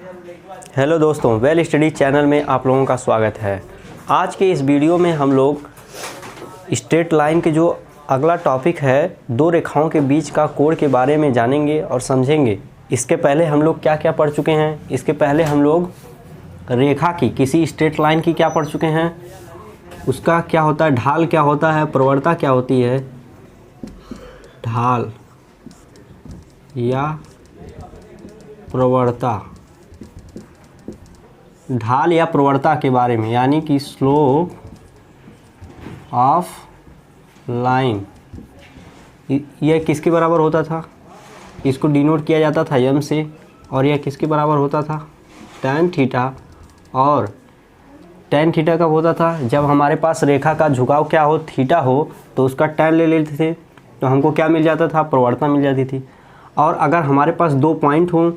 Hello दोस्तों, well study channel में आप लोगों का स्वागत है। आज के इस वीडियो में हम लोग स्ट्रेट लाइन के जो अगला टॉपिक है, दो रेखाओं के बीच का कोण के बारे में जानेंगे और समझेंगे। इसके पहले हम लोग क्या क्या पढ़ चुके हैं? इसके पहले हम लोग रेखा की, किसी स्ट्रेट लाइन की क्या पढ़ चुके हैं, उसका क्या होता है, ढाल क्या होता है, प्रवणता क्या होती है, ढाल या प्रवणता, ढाल या प्रवणता के बारे में, यानी कि स्लोप ऑफ लाइन, यह किसके बराबर होता था? इसको डिनोट किया जाता था m से, और यह किसके बराबर होता था? tan theta. और tan थीटा कब होता था? जब हमारे पास रेखा का झुकाव क्या हो, थीटा हो, तो उसका tan ले लेते थे तो हमको क्या मिल जाता था? प्रवणता मिल जाती थी। और अगर हमारे पास दो पॉइंट हों,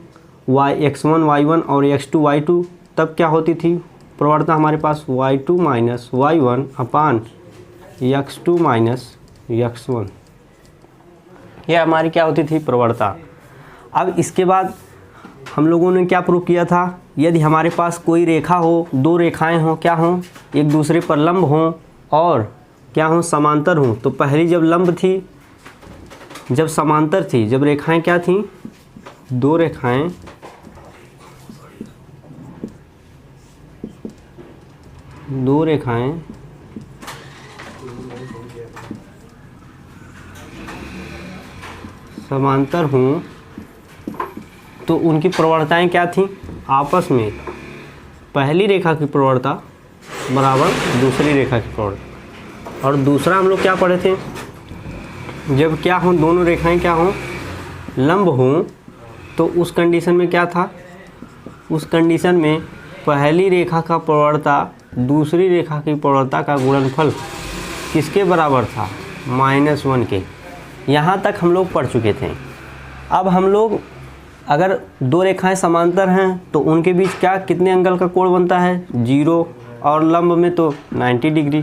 x1 y1 और x2 y2, तब क्या होती थी प्रवणता हमारे पास? y2 माइनस y1 अपान x2 माइनस x1, यह हमारी क्या होती थी? प्रवणता। अब इसके बाद हम लोगों ने क्या प्रूव किया था? यदि हमारे पास कोई रेखा हो, दो रेखाएं हों, क्या हों? एक दूसरे पर लंब हों और क्या हों? समांतर हों। तो पहली जब लंब थी, जब समांतर थी, जब रेखाएं क्या थीं? दो रेखाएं समांतर हों तो उनकी प्रवणताएं क्या थीं? आपस में पहली रेखा की प्रवणता बराबर दूसरी रेखा की प्रवणता। और दूसरा हम लोग क्या पढ़े थे? जब क्या हों, दोनों रेखाएं क्या हों? लंब हों, तो उस कंडीशन में क्या था? उस कंडीशन में पहली रेखा का प्रवणता दूसरी रेखा की प्रवणता का गुणनफल किसके बराबर था? -1 के। यहाँ तक हम लोग पढ़ चुके थे। अब हम लोग, अगर दो रेखाएं समांतर हैं तो उनके बीच क्या, कितने एंगल का कोण बनता है? 0, और लंब में तो 90 डिग्री।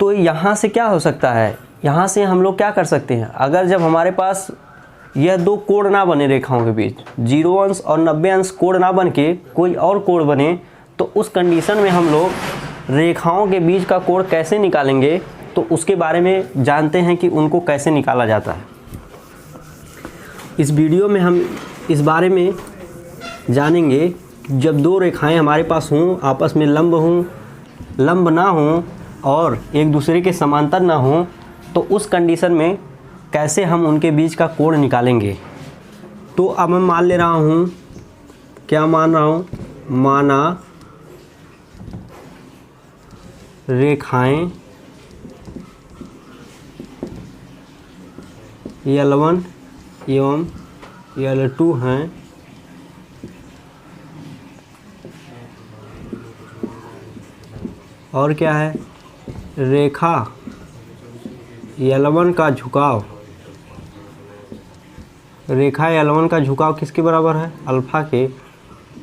तो यहाँ से क्या हो सकता है? यहाँ से हम लोग क्या कर सकते हैं? अगर जब हमारे पास यह दो कोण ना बने रेखाओं के बीच, 0 अंश और 90 अंश कोण ना बन के कोई और कोण बने, तो उस कंडीशन में हम लोग रेखाओं के बीच का कोण कैसे निकालेंगे, तो उसके बारे में जानते हैं कि उनको कैसे निकाला जाता है। इस वीडियो में हम इस बारे में जानेंगे। जब दो रेखाएं हमारे पास हों, आपस में लंब हों, लंब ना हों और एक दूसरे के समांतर ना हों, तो उस कंडीशन में कैसे हम उनके बीच का कोण निकालेंगे। तो अब मैं मान ले रहा हूँ, क्या मान रहा हूँ? माना रेखाएं L1 एवं L2 हैं, और क्या है? रेखा L1 का झुकाव, रेखा L1 का झुकाव किसके बराबर है? अल्फा के।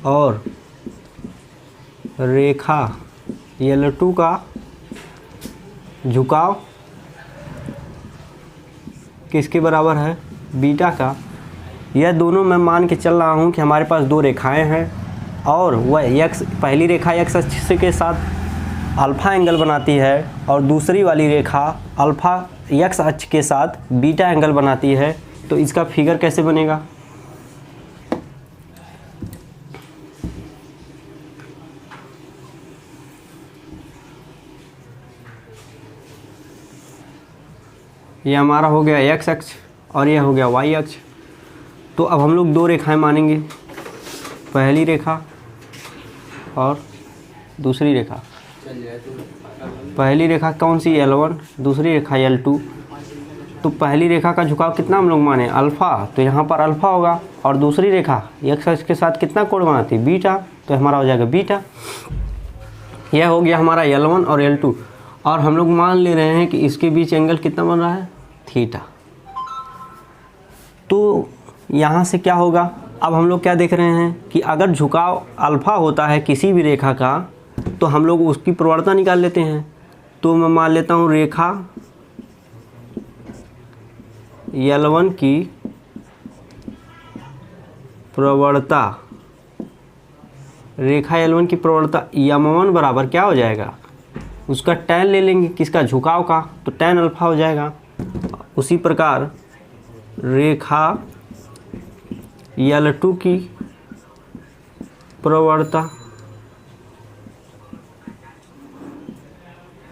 और रेखा L2 का झुकाव किसके बराबर है? बीटा का। यह दोनों मैं मान के चल रहा हूँ कि हमारे पास दो रेखाएं हैं और वह पहली रेखा x अक्ष के साथ अल्फ़ा एंगल बनाती है और दूसरी वाली रेखा अल्फ़ा x अक्ष के साथ बीटा एंगल बनाती है। तो इसका फिगर कैसे बनेगा? यह हमारा हो गया x अक्ष और यह हो गया y अक्ष। तो अब हम लोग दो रेखाएं मानेंगे, पहली रेखा और दूसरी रेखा। पहली रेखा कौन सी? L1, दूसरी रेखा L2। तो पहली रेखा का झुकाव कितना हम लोग माने? अल्फ़ा, तो यहाँ पर अल्फ़ा होगा। और दूसरी रेखा x अक्ष के साथ कितना कोण बनाती है? बीटा, तो हमारा हो जाएगा बीटा। यह हो गया हमारा L1 और L2। और हम लोग मान ले रहे हैं कि इसके बीच एंगल कितना बन रहा है? थीटा। तो यहाँ से क्या होगा? अब हम लोग क्या देख रहे हैं कि अगर झुकाव अल्फ़ा होता है किसी भी रेखा का, तो हम लोग उसकी प्रवणता निकाल लेते हैं। तो मैं मान लेता हूँ रेखा L1 की प्रवणता रेखा L1 की प्रवणता M1 बराबर क्या हो जाएगा, उसका tan ले लेंगे, किसका, झुकाव का, तो tan अल्फा हो जाएगा। उसी प्रकार रेखा L2 की प्रवणता,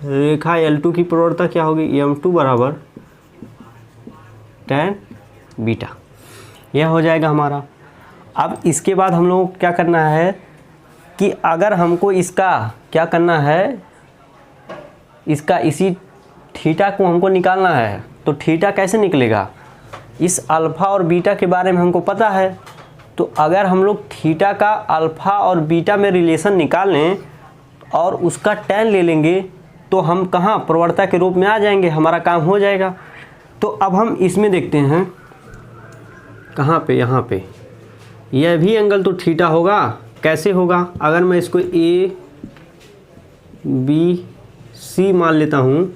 रेखा L2 की प्रवणता क्या होगी, M2 बराबर tan बीटा, यह हो जाएगा हमारा। अब इसके बाद हम लोगों को क्या करना है कि अगर हमको इसका क्या करना है, इसका इसी थीटा को हमको निकालना है, तो थीटा कैसे निकलेगा, इस अल्फ़ा और बीटा के बारे में हमको पता है। तो अगर हम लोग थीटा का अल्फ़ा और बीटा में रिलेशन निकाल लें और उसका tan ले लेंगे तो हम कहाँ प्रवणता के रूप में आ जाएंगे, हमारा काम हो जाएगा। तो अब हम इसमें देखते हैं कहाँ पे, यहाँ पे यह भी एंगल तो थीटा होगा। कैसे होगा, अगर मैं इसको A B C मान लेता हूँ,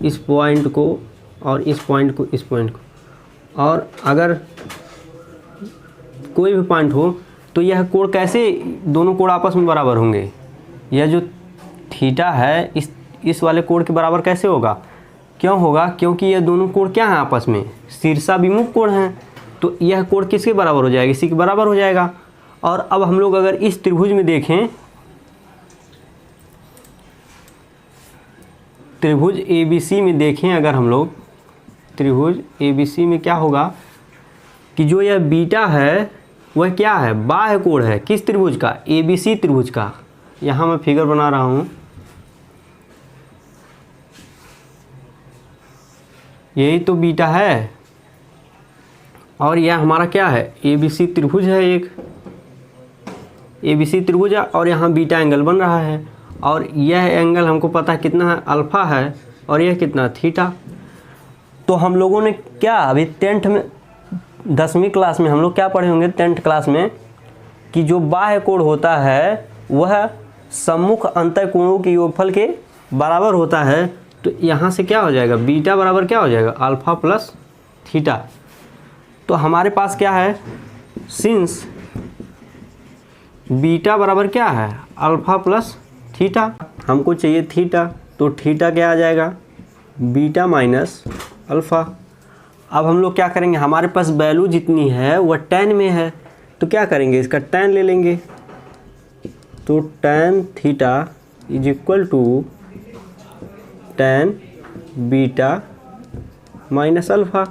इस पॉइंट को और इस पॉइंट को, इस पॉइंट को, और अगर कोई भी पॉइंट हो तो यह कोण कैसे, दोनों कोण आपस में बराबर होंगे। यह जो थीटा है इस वाले कोण के बराबर कैसे होगा, क्यों होगा, क्योंकि यह दोनों कोण क्या हैं आपस में, शीर्षाभिमुख कोण हैं। तो यह कोण किसके बराबर हो जाएगा, इसी के बराबर हो जाएगा। और अब हम लोग अगर इस त्रिभुज में देखें, त्रिभुज ABC में देखें, अगर हम लोग त्रिभुज ABC में क्या होगा कि जो यह बीटा है वह क्या है, बाह्य कोण है, किस त्रिभुज का, ABC त्रिभुज का। यहाँ मैं फिगर बना रहा हूँ, यही तो बीटा है और यह हमारा क्या है, ABC त्रिभुज है, एक ABC त्रिभुज है और यहाँ बीटा एंगल बन रहा है और यह एंगल हमको पता है कितना है, अल्फ़ा है, और यह कितना, थीटा। तो हम लोगों ने क्या अभी 10th में 10वीं क्लास में हम लोग क्या पढ़े होंगे, 10th क्लास में, कि जो बाह्य कोण होता है वह सम्मुख अंतःकोणों के योगफल के बराबर होता है। तो यहाँ से क्या हो जाएगा, बीटा बराबर क्या हो जाएगा, अल्फ़ा प्लस थीटा। तो हमारे पास क्या है, सिंस बीटा बराबर क्या है, अल्फ़ा प्लस थीटा, हमको चाहिए थीटा, तो थीटा क्या आ जाएगा, बीटा माइनस अल्फ़ा। अब हम लोग क्या करेंगे, हमारे पास वैल्यू जितनी है वह tan में है, तो क्या करेंगे, इसका tan ले लेंगे। तो tan theta is equal to tan beta minus alpha.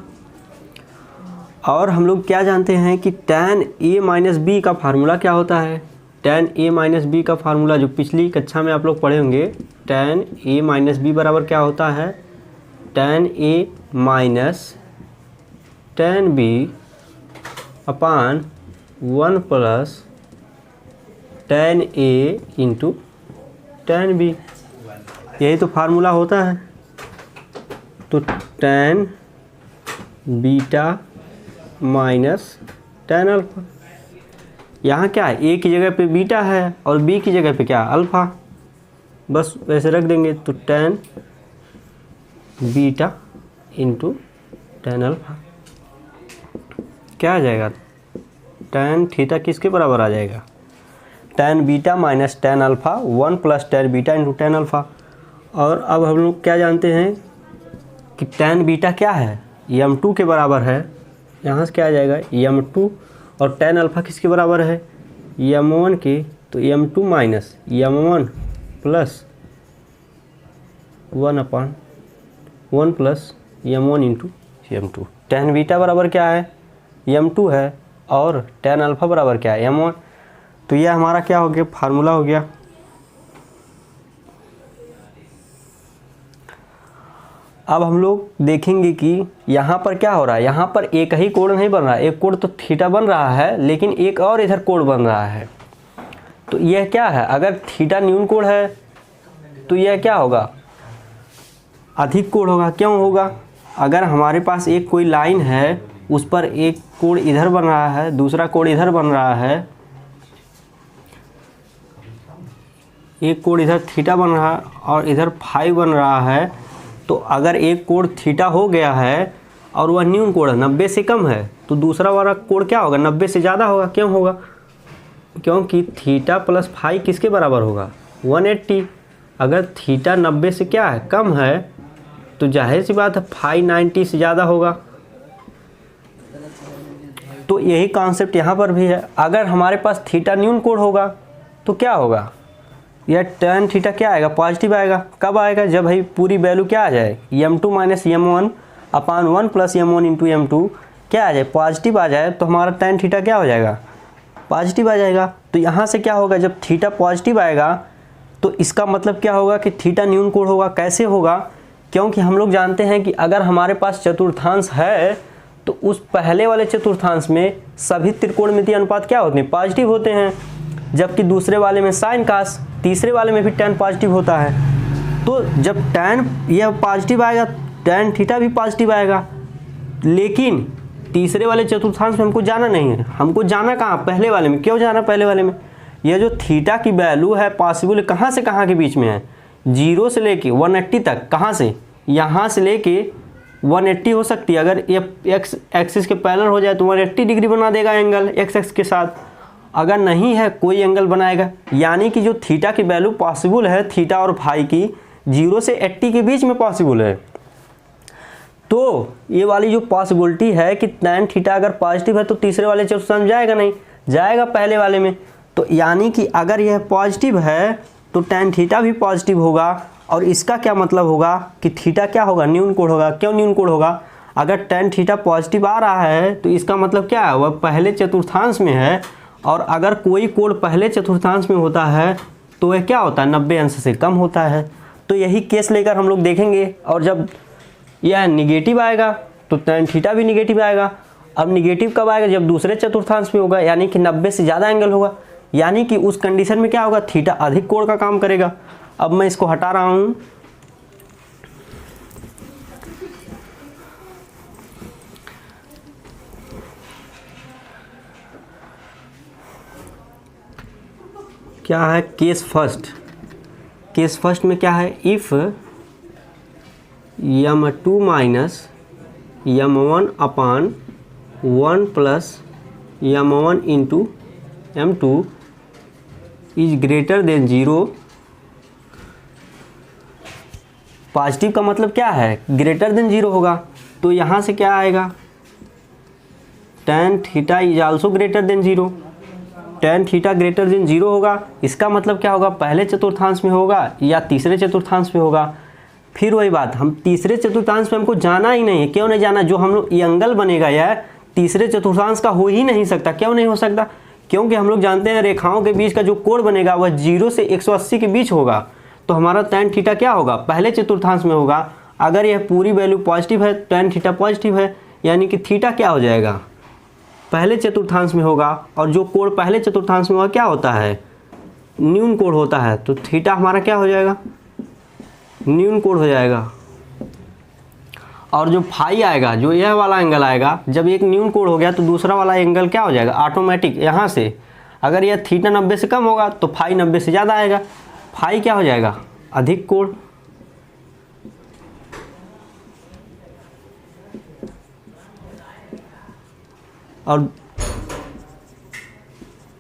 और हम लोग क्या जानते हैं कि tan A माइनस बी का फार्मूला क्या होता है, tan A माइनस बी का फार्मूला जो पिछली कक्षा में आप लोग पढ़े होंगे, tan A माइनस बी बराबर क्या होता है, tan A minus tan B upon 1 plus tan A into tan B, यही तो फार्मूला होता है। तो tan beta minus tan alpha, यहाँ क्या है, A की जगह पे बीटा है और B की जगह पे क्या, अल्फ़ा, बस वैसे रख देंगे। तो tan beta into tan alpha क्या आ जाएगा, tan थीटा किसके बराबर आ जाएगा, tan beta minus tan alpha 1 plus tan beta into tan alpha. और अब हम लोग क्या जानते हैं कि tan बीटा क्या है, M2 के बराबर है, यहाँ से क्या आ जाएगा M2, और tan अल्फ़ा किसके बराबर है, M1 के, तो M2 माइनस M1 प्लस 1 अपान 1 plus M1 into M2। tan beta बराबर क्या है, M2 है, और tan अल्फ़ा बराबर क्या है, M1। तो यह हमारा क्या हो गया, फार्मूला हो गया। अब हम लोग देखेंगे कि यहाँ पर क्या हो रहा है, यहाँ पर एक ही कोण नहीं बन रहा है, एक कोण तो थीटा बन रहा है लेकिन एक और इधर कोण बन रहा है। तो यह क्या है, अगर थीटा न्यून कोण है तो यह क्या होगा, अधिक कोण होगा। क्यों होगा, अगर हमारे पास एक कोई लाइन है उस पर एक कोण इधर बन रहा है, दूसरा कोण इधर बन रहा है, एक कोण इधर थीटा बन रहा है और इधर फाई बन रहा है, तो अगर एक कोण थीटा हो गया है और वह न्यून कोण 90 से कम है तो दूसरा वाला कोण क्या होगा, 90 से ज़्यादा होगा। क्यों होगा, क्योंकि थीटा प्लस फाई किसके बराबर होगा 180। अगर थीटा 90 से क्या है कम है तो जाहिर सी बात है फाई 90 से ज़्यादा होगा। तो यही कॉन्सेप्ट यहाँ पर भी है। अगर हमारे पास थीटा न्यून कोण होगा तो क्या होगा, यह tan थीटा क्या आएगा पॉजिटिव आएगा। कब आएगा, जब भाई पूरी वैल्यू क्या आ जाए m2 माइनस m1 अपान 1 प्लस m1 इंटू m2 क्या आ जाए पॉजिटिव आ जाए, तो हमारा tan थीटा क्या हो जाएगा पॉजिटिव आ जाएगा। तो यहाँ से क्या होगा, जब थीटा पॉजिटिव आएगा तो इसका मतलब क्या होगा कि थीटा न्यून कोण होगा। कैसे होगा, क्योंकि हम लोग जानते हैं कि अगर हमारे पास चतुर्थांश है तो उस पहले वाले चतुर्थांश में सभी त्रिकोणमितीय अनुपात क्या होते हैं पॉजिटिव होते हैं, जबकि दूसरे वाले में साइन कास, तीसरे वाले में भी tan पॉजिटिव होता है। तो जब tan यह पॉजिटिव आएगा tan थीटा भी पॉजिटिव आएगा। लेकिन तीसरे वाले चतुर्थांश में हमको जाना नहीं है, हमको जाना कहाँ पहले वाले में। क्यों जाना पहले वाले में, यह जो थीटा की वैल्यू है पॉसिबल कहाँ से कहाँ के बीच में है, 0 से लेके 180 तक। कहाँ से, यहाँ से लेके 180 हो सकती है। अगर ये एक्स एक्सिस के पैरेलल हो जाए तो 180 डिग्री बना देगा एंगल एक्स एक्स के साथ। अगर नहीं है कोई एंगल बनाएगा, यानी कि जो थीटा की वैल्यू पॉसिबल है थीटा और फाई की 0 से 80 के बीच में पॉसिबल है। तो ये वाली जो पॉसिबिलिटी है कि tan थीटा अगर पॉजिटिव है तो तीसरे वाले चतुर्थांश जाएगा नहीं, जाएगा पहले वाले में। तो यानी कि अगर यह पॉजिटिव है तो tan थीटा भी पॉजिटिव होगा। और इसका क्या मतलब होगा कि थीटा क्या होगा न्यून कोण होगा। क्यों न्यून कोण होगा, अगर tan थीटा पॉजिटिव आ रहा है तो इसका मतलब क्या है वह पहले चतुर्थांश में है। और अगर कोई कोण पहले चतुर्थांश में होता है तो वह क्या होता है 90 अंश से कम होता है। तो यही केस लेकर हम लोग देखेंगे। और जब यह निगेटिव आएगा तो tan थीटा भी निगेटिव आएगा। अब निगेटिव कब आएगा, जब दूसरे चतुर्थांश में होगा, यानी कि 90 से ज़्यादा एंगल होगा। यानी कि उस कंडीशन में क्या होगा थीटा अधिक कोण का काम करेगा। अब मैं इसको हटा रहा हूँ। क्या है केस फर्स्ट, केस फर्स्ट में क्या है, if m2 minus m1 upon 1 plus m1 into m2 is greater than 0। Positive का मतलब क्या है ग्रेटर देन 0 होगा। तो यहाँ से क्या आएगा tan theta is also greater than 0। tan theta greater than 0 होगा, इसका मतलब क्या होगा पहले चतुर्थांश में होगा या तीसरे चतुर्थांश में होगा। फिर वही बात, हम तीसरे चतुर्थांश में हमको जाना ही नहीं है। क्यों नहीं जाना, जो हम लोग ये एंगल बनेगा यह तीसरे चतुर्थांश का हो ही नहीं सकता। क्यों नहीं हो सकता, क्योंकि हम लोग जानते हैं रेखाओं के बीच का जो कोण बनेगा वह 0 से 180 के बीच होगा। तो हमारा tan थीटा क्या होगा पहले चतुर्थांश में होगा। अगर यह पूरी वैल्यू पॉजिटिव है tan थीटा पॉजिटिव है, यानी कि थीटा क्या हो जाएगा पहले चतुर्थांश में होगा। और जो कोण पहले चतुर्थांश में होगा क्या होता है न्यून कोण होता है। तो थीटा हमारा क्या हो जाएगा न्यून कोण हो जाएगा। और जो फाई आएगा, जो यह वाला एंगल आएगा, जब एक न्यून कोण हो गया तो दूसरा वाला एंगल क्या हो जाएगा ऑटोमेटिक। यहाँ से अगर यह थीटा 90 से कम होगा तो फाई 90 से ज़्यादा आएगा, फाई क्या हो जाएगा अधिक कोण। और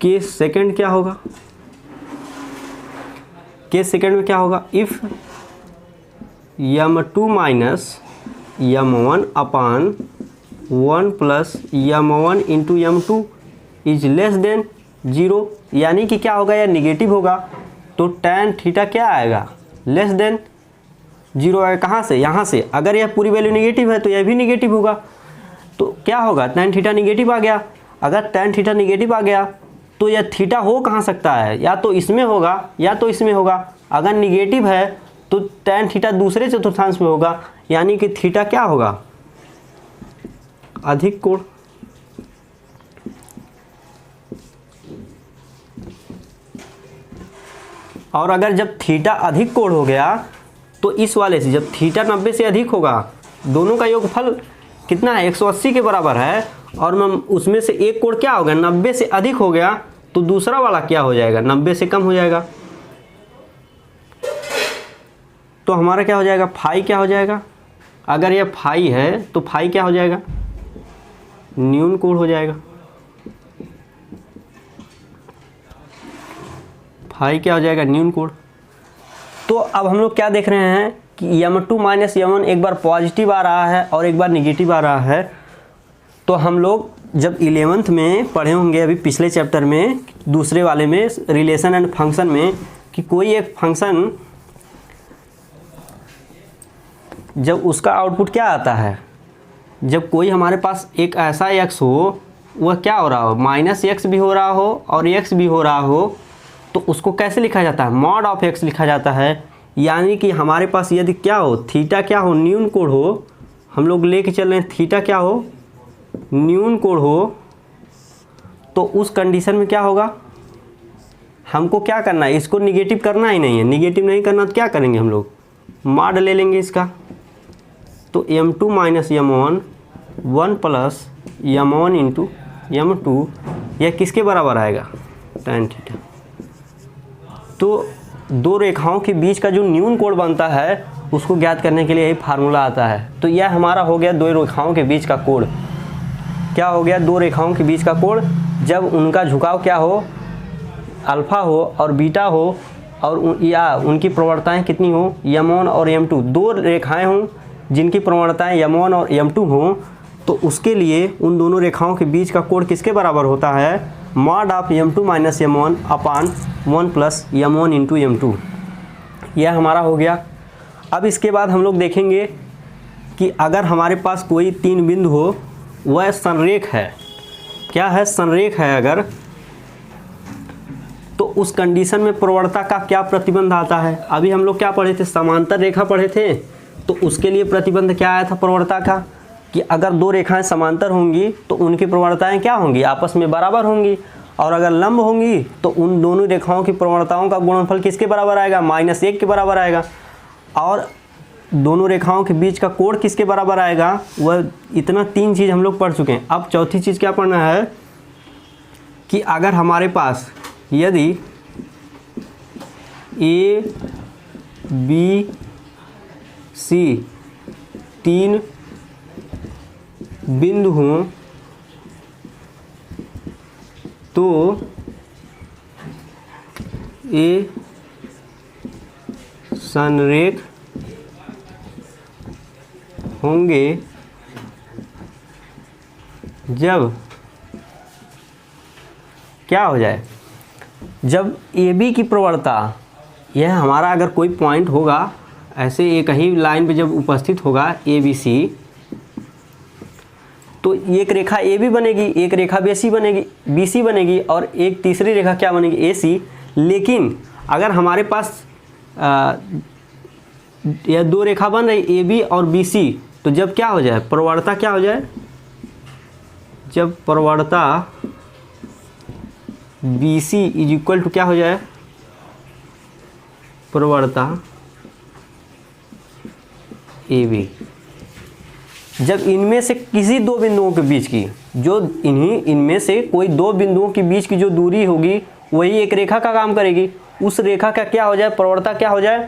केस सेकंड क्या होगा, केस सेकंड में क्या होगा, if m2 minus m1 upon 1 plus m1 into m2 is less than 0। यानी कि क्या होगा यह निगेटिव होगा। तो tan थीटा क्या आएगा लेस देन 0 आएगा। कहाँ से, यहाँ से। अगर यह पूरी वैल्यू निगेटिव है तो यह भी निगेटिव होगा। तो क्या होगा tan थीटा निगेटिव आ गया। अगर tan थीटा निगेटिव आ गया तो यह थीटा हो कहाँ सकता है, या तो इसमें होगा या तो इसमें होगा। अगर निगेटिव है तो tan थीटा दूसरे चतुर्थांश में होगा, यानी कि थीटा क्या होगा अधिक कोण। और अगर जब थीटा अधिक कोण हो गया तो इस वाले से, जब थीटा 90 से अधिक होगा, दोनों का योगफल कितना है 180 के बराबर है, और मैं उसमें से एक कोण क्या हो गया 90 से अधिक हो गया, तो दूसरा वाला क्या हो जाएगा 90 से कम हो जाएगा। तो हमारा क्या हो जाएगा फाई क्या हो जाएगा, अगर यह फाई है तो फाई क्या हो जाएगा न्यून कोण हो जाएगा। फाई क्या हो जाएगा, न्यून कोण। तो अब हम लोग क्या देख रहे हैं कि m2 माइनस m1 एक बार पॉजिटिव आ रहा है और एक बार निगेटिव आ रहा है। तो हम लोग जब 11th में पढ़े होंगे अभी पिछले चैप्टर में, दूसरे वाले में, रिलेशन एंड फंक्शन में, कि कोई एक फंक्शन जब उसका आउटपुट क्या आता है, जब कोई हमारे पास एक ऐसा x हो, वह क्या हो रहा हो, माइनस एक्स भी हो रहा हो और x भी हो रहा हो, तो उसको कैसे लिखा जाता है, मॉड ऑफ x लिखा जाता है। यानी कि हमारे पास यदि क्या हो, थीटा क्या हो, न्यून कोण हो, हम लोग लेके चल रहे हैं थीटा क्या हो, न्यून कोण हो, तो उस कंडीशन में क्या होगा, हमको क्या करना है, इसको निगेटिव करना ही नहीं है। निगेटिव नहीं करना तो क्या करेंगे, हम लोग मॉड ले लेंगे इसका। तो m2 minus m1 1 plus m1 into m2, यह किसके बराबर आएगा, tan थीटा। तो दो रेखाओं के बीच का जो न्यून कोण बनता है उसको ज्ञात करने के लिए यही फार्मूला आता है। तो यह हमारा हो गया दो रेखाओं के बीच का कोण। क्या हो गया, दो रेखाओं के बीच का कोण जब उनका झुकाव क्या हो, अल्फा हो और बीटा हो, और या उनकी प्रवणताएं कितनी हो, m1 और m2, दो रेखाएं हों जिनकी प्रवणताएं m1 और m2 हों, तो उसके लिए उन दोनों रेखाओं के बीच का कोण किसके बराबर होता है, mod of m2 minus m1 upon 1 plus m1 into m2। यह हमारा हो गया। अब इसके बाद हम लोग देखेंगे कि अगर हमारे पास कोई तीन बिंदु हो, वह संरेख है, क्या है, संरेख है अगर, तो उस कंडीशन में प्रवणता का क्या प्रतिबंध आता है। अभी हम लोग क्या पढ़े थे, समांतर रेखा पढ़े थे। तो उसके लिए प्रतिबंध क्या आया था प्रवणता का, कि अगर दो रेखाएं समांतर होंगी तो उनकी प्रवणताएं क्या होंगी, आपस में बराबर होंगी, और अगर लंब होंगी तो उन दोनों रेखाओं की प्रवणताओं का गुणनफल किसके बराबर आएगा, -1 के बराबर आएगा। और दोनों रेखाओं के बीच का कोण किसके बराबर आएगा, वह इतना तीन चीज़ हम लोग पढ़ चुके हैं। अब चौथी चीज़ क्या पढ़ना है कि अगर हमारे पास यदि A B C तीन बिंदु हों तो ए संरेख होंगे जब क्या हो जाए, जब AB की प्रवणता, यह हमारा अगर कोई पॉइंट होगा ऐसे एक ही लाइन पे जब उपस्थित होगा ABC, तो एक रेखा AB बनेगी, एक रेखा BC बनेगी और एक तीसरी रेखा क्या बनेगी, AC। लेकिन अगर हमारे पास यह दो रेखा बन रही AB और BC, तो जब क्या हो जाए, प्रवणता क्या हो जाए, जब प्रवणता BC इज इक्वल टू क्या हो जाए, प्रवणता AB, जब इनमें से किसी दो बिंदुओं के बीच की, जो इनमें से कोई दो बिंदुओं के बीच की जो दूरी होगी वही एक रेखा का काम करेगी, उस रेखा का क्या हो जाए, प्रवणता क्या हो जाए,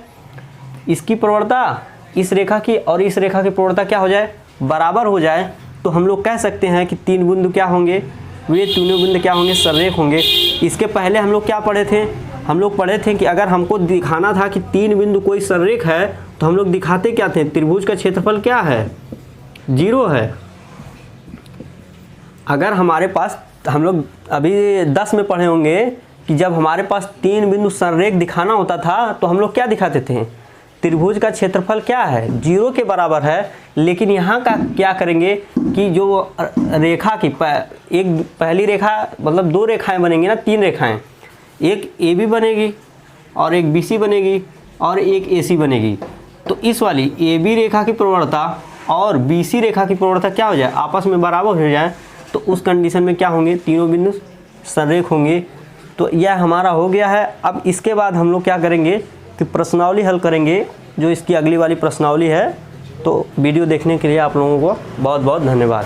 इसकी प्रवणता इस रेखा की और इस रेखा की प्रवणता क्या हो जाए, बराबर हो जाए। तो हम लोग कह सकते हैं कि तीन बिंदु क्या होंगे, वे तीनों बिंदु क्या होंगे, संरेख होंगे। इसके पहले हम लोग क्या पढ़े थे, हम लोग पढ़े थे कि अगर हमको दिखाना था कि तीन बिंदु कोई संरेख है तो हम लोग दिखाते क्या थे, त्रिभुज का क्षेत्रफल क्या है, 0 है। अगर हमारे पास, हम लोग अभी 10 में पढ़े होंगे कि जब हमारे पास तीन बिंदु संरेख दिखाना होता था तो हम लोग क्या दिखाते थे, त्रिभुज का क्षेत्रफल क्या है, 0 के बराबर है। लेकिन यहाँ का क्या करेंगे कि जो रेखा की एक पहली रेखा, मतलब दो रेखाएं बनेंगी ना, तीन रेखाएं, एक AB बनेगी और एक BC बनेगी और एक AC बनेगी। तो इस वाली AB रेखा की प्रवणता और BC रेखा की प्रवणता क्या हो जाए, आपस में बराबर हो जाए, तो उस कंडीशन में क्या होंगे, तीनों बिंदु संरेख होंगे। तो यह हमारा हो गया है। अब इसके बाद हम लोग क्या करेंगे कि प्रश्नावली हल करेंगे, जो इसकी अगली वाली प्रश्नावली है। तो वीडियो देखने के लिए आप लोगों को बहुत बहुत धन्यवाद।